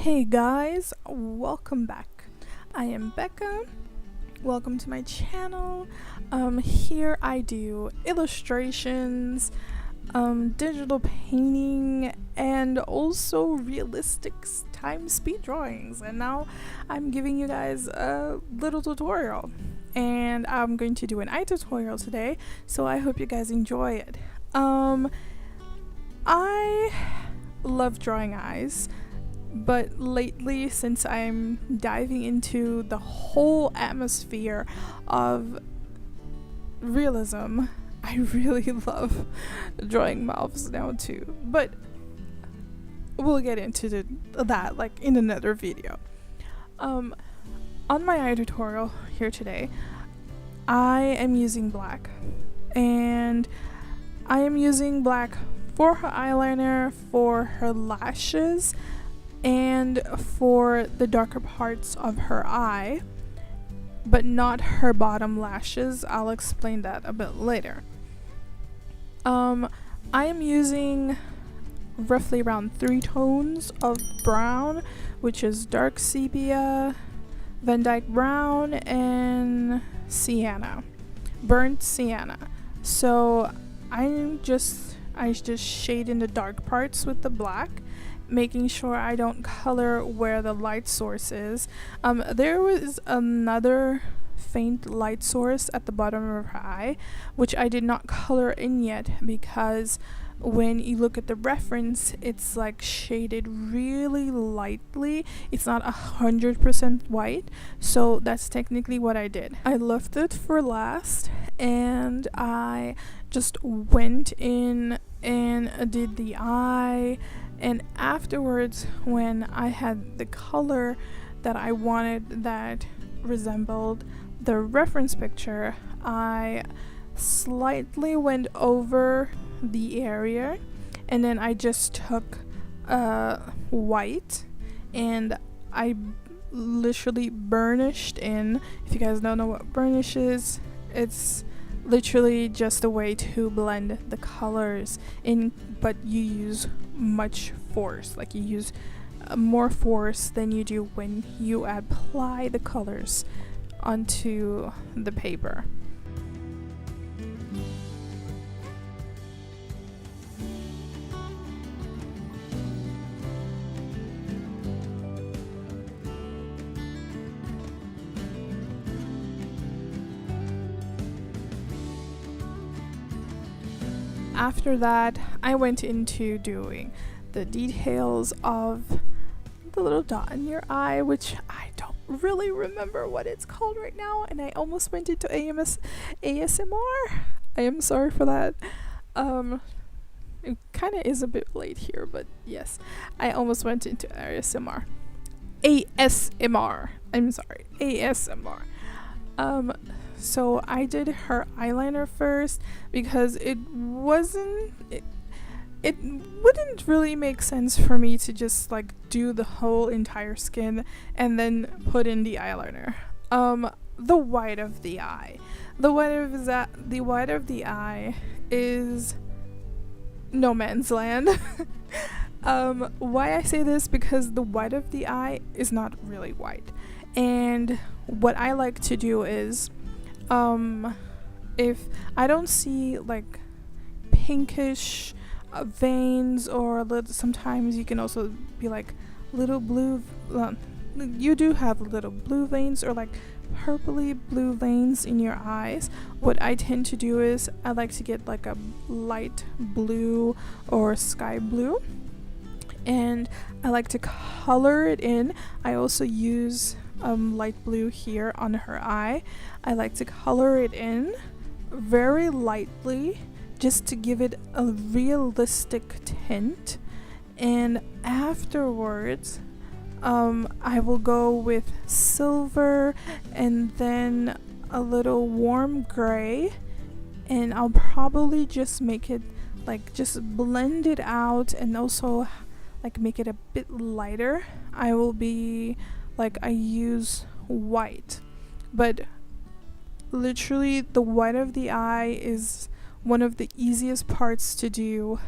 Hey guys, welcome back. I am Becca. Welcome to my channel. Here I do illustrations, digital painting, and also realistic time speed drawings. And now I'm giving you guys a little tutorial. And I'm going to do an eye tutorial today, so I hope you guys enjoy it. I love drawing eyes. But lately, since I'm diving into the whole atmosphere of realism, I really love drawing mouths now too. But we'll get into that like in another video. On my eye tutorial here today, I am using black. And I am using black for her eyeliner, for her lashes, and for the darker parts of her eye, but not her bottom lashes. I'll explain that a bit later. I am using roughly around 3 tones of brown, which is dark sepia, Van Dyke brown, and sienna, burnt sienna. So I just shade in the dark parts with the black, making sure I don't color where the light source is. There was another faint light source at the bottom of her eye, which I did not color in yet because when you look at the reference, it's like shaded really lightly. It's not 100% white, so that's technically what I did. I left it for last, and I just went in and did the eye. And afterwards, when I had the color that I wanted that resembled the reference picture, I slightly went over the area, and then I just took white and I literally burnished in. If you guys don't know what burnish is, it's literally just a way to blend the colors in, but you use much force, like you use more force than you do when you apply the colors onto the paper. After that, I went into doing the details of the little dot in your eye, which I don't really remember what it's called right now, and I almost went into ASMR. I am sorry for that. It kind of is a bit late here, but yes, I almost went into ASMR. I'm sorry, ASMR. So I did her eyeliner first because it wouldn't really make sense for me to just like do the whole entire skin and then put in the eyeliner. The white of the eye. The white of the eye is no man's land. Why I say this, because the white of the eye is not really white. And what I like to do is, if I don't see like pinkish veins, or sometimes you can also be like little blue, you do have little blue veins or like purpley blue veins in your eyes. What I tend to do is I like to get like a light blue or sky blue, and I like to color it in. I also use light blue here on her eye. I like to color it in very lightly just to give it a realistic tint, and afterwards I will go with silver and then a little warm gray, and I'll probably just make it like just blend it out and also like make it a bit lighter. I will be like, I use white, but literally the white of the eye is one of the easiest parts to do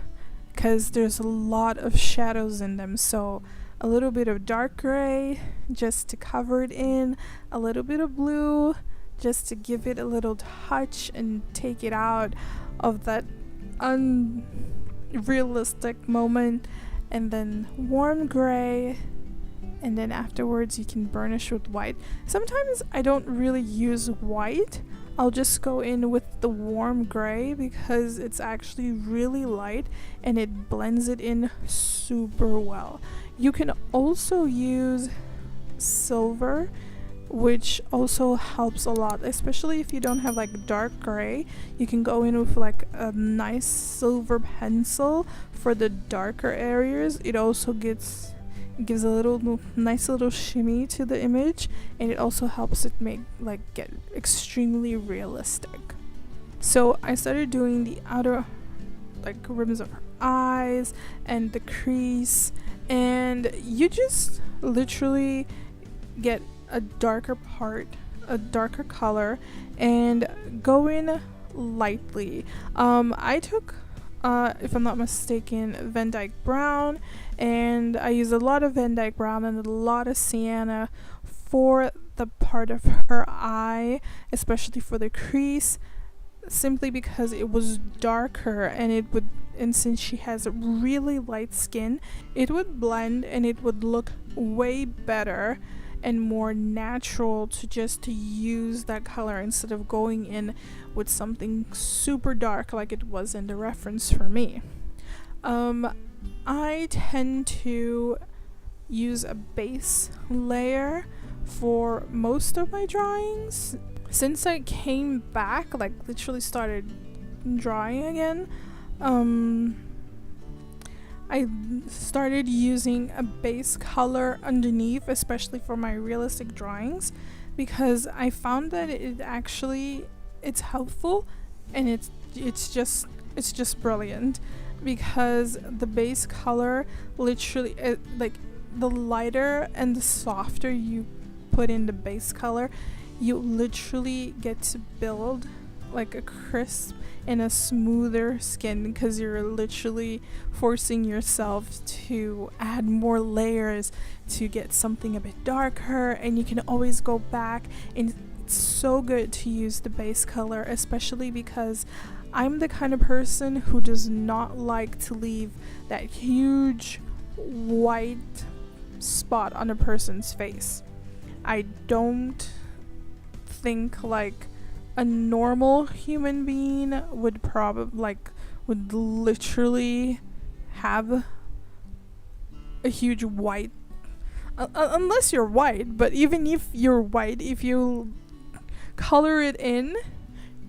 because there's a lot of shadows in them. So a little bit of dark gray just to cover it in, a little bit of blue just to give it a little touch and take it out of that unrealistic moment, and then warm gray, and then afterwards you can burnish with white. Sometimes I don't really use white. I'll just go in with the warm gray because it's actually really light and it blends it in super well. You can also use silver, which also helps a lot, especially if you don't have like dark gray. You can go in with like a nice silver pencil for the darker areas. It also gives a little nice little shimmy to the image, and it also helps it get extremely realistic. So I started doing the outer rims of her eyes and the crease, and you just literally get a darker color and go in lightly. I took if I'm not mistaken, Van Dyke Brown, and I used a lot of Van Dyke Brown and a lot of sienna for the part of her eye, especially for the crease, simply because it was darker, and since she has really light skin, it would blend and it would look way better and more natural to use that color instead of going in with something super dark like it was in the reference for me. I tend to use a base layer for most of my drawings. Since I came back, literally started drawing again, I started using a base color underneath, especially for my realistic drawings, because I found that it's helpful, and it's just brilliant, because the base color literally the lighter and the softer you put in the base color, you literally get to build like a crisp and a smoother skin, because you're literally forcing yourself to add more layers to get something a bit darker, and you can always go back, and it's so good to use the base color, especially because I'm the kind of person who does not like to leave that huge white spot on a person's face. I don't think a normal human being would would literally have a huge white, unless you're white. But even if you're white, if you color it in,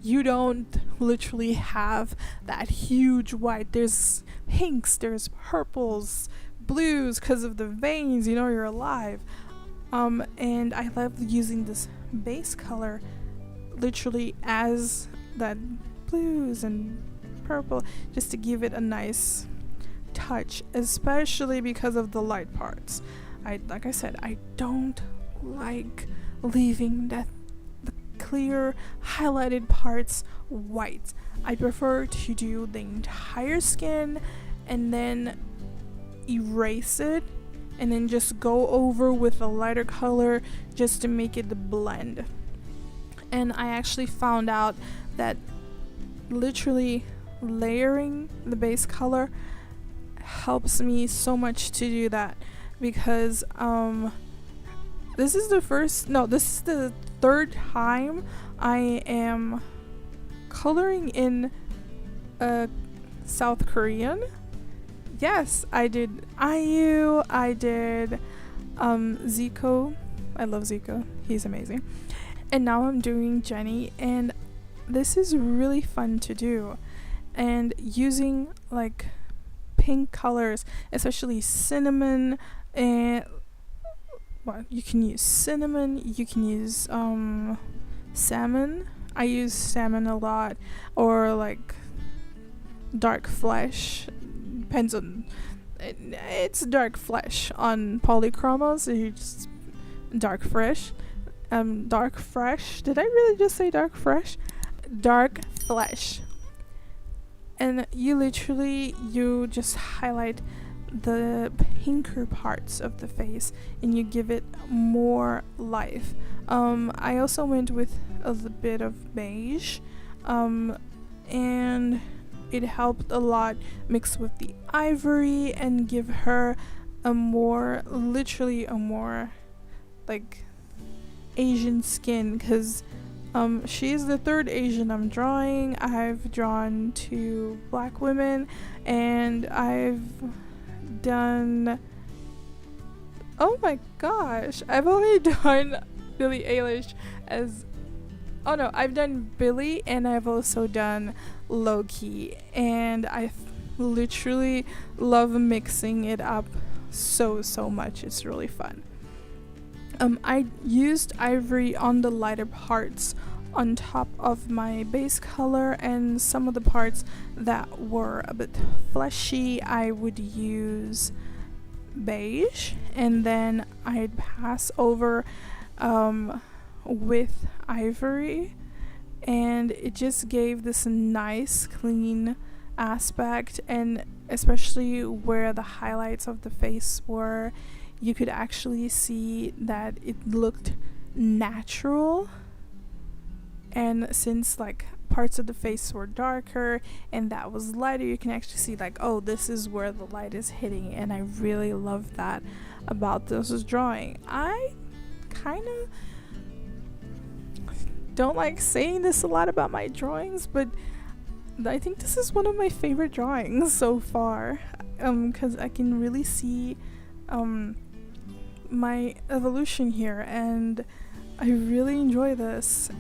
you don't literally have that huge white. There's pinks, there's purples, blues, because of the veins, you're alive. And I love using this base color literally as that blues and purple, just to give it a nice touch, especially because of the light parts. Like I said, I don't like leaving the clear highlighted parts white. I prefer to do the entire skin and then erase it, and then just go over with a lighter color just to make it blend. And I actually found out that literally layering the base color helps me so much to do that, because this is the third time I am coloring in a South Korean. Yes, I did IU, I did Zico. I love Zico, he's amazing. And now I'm doing Jenny, and this is really fun to do. And using pink colors, especially cinnamon, and you can use cinnamon, you can use salmon. I use salmon a lot, or dark flesh. Depends on it's dark flesh on Polychromas, so you just dark fresh. Dark fresh. Did I really just say dark fresh? Dark flesh. And you just highlight the pinker parts of the face and you give it more life. I also went with a little bit of beige, and it helped a lot mix with the ivory and give her literally a more like Asian skin, because she's the third Asian I'm drawing. I've drawn 2 black women, and I've done, oh my gosh, I've only done Billie Eilish as, oh no, I've done Billie, and I've also done Loki, and I literally love mixing it up so much. It's really fun. I used ivory on the lighter parts on top of my base color, and some of the parts that were a bit fleshy I would use beige, and then I'd pass over with ivory, and it just gave this nice clean aspect. And especially where the highlights of the face were, you could actually see that it looked natural. And since like parts of the face were darker and that was lighter, you can actually see like, oh, this is where the light is hitting. And I really love that about this drawing. I kind of don't like saying this a lot about my drawings, but I think this is one of my favorite drawings so far, because I can really see my evolution here, and I really enjoy this.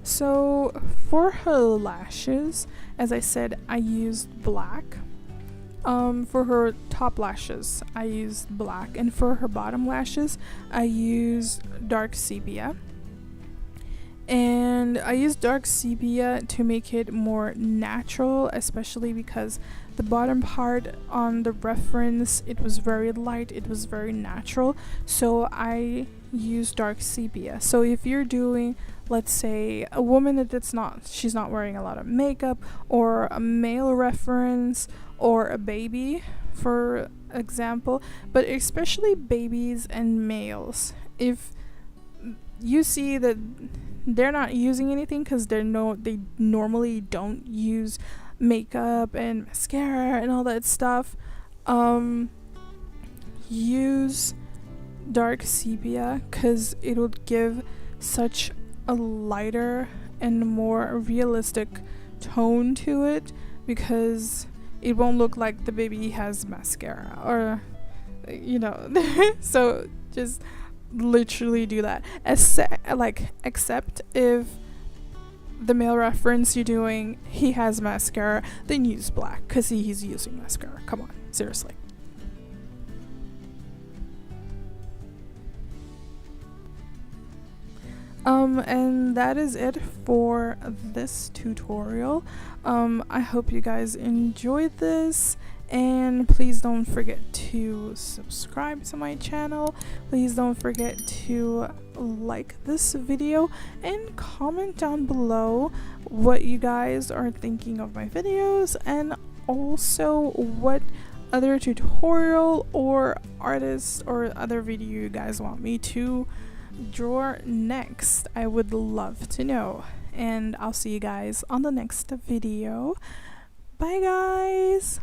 So for her lashes, as I said, I used black. For her top lashes, I used black, and for her bottom lashes, I used dark sepia. And I used dark sepia to make it more natural, especially because the bottom part on the reference, it was very light, it was very natural, so I used dark sepia. So if you're doing, let's say, a woman she's not wearing a lot of makeup, or a male reference, or a baby, for example, but especially babies and males, if you see that they're not using anything because they normally don't use makeup and mascara and all that stuff, use dark sepia, because it would give such a lighter and more realistic tone to it, because it won't look like the baby has mascara, or so just literally do that. Except if the male reference you're doing, he has mascara, then use black, because he's using mascara. Come on, seriously. And that is it for this tutorial. I hope you guys enjoyed this, and please don't forget to subscribe to my channel. Please don't forget to like this video and comment down below what you guys are thinking of my videos, and also what other tutorial or artist or other video you guys want me to draw next. I would love to know, and I'll see you guys on the next video. Bye guys.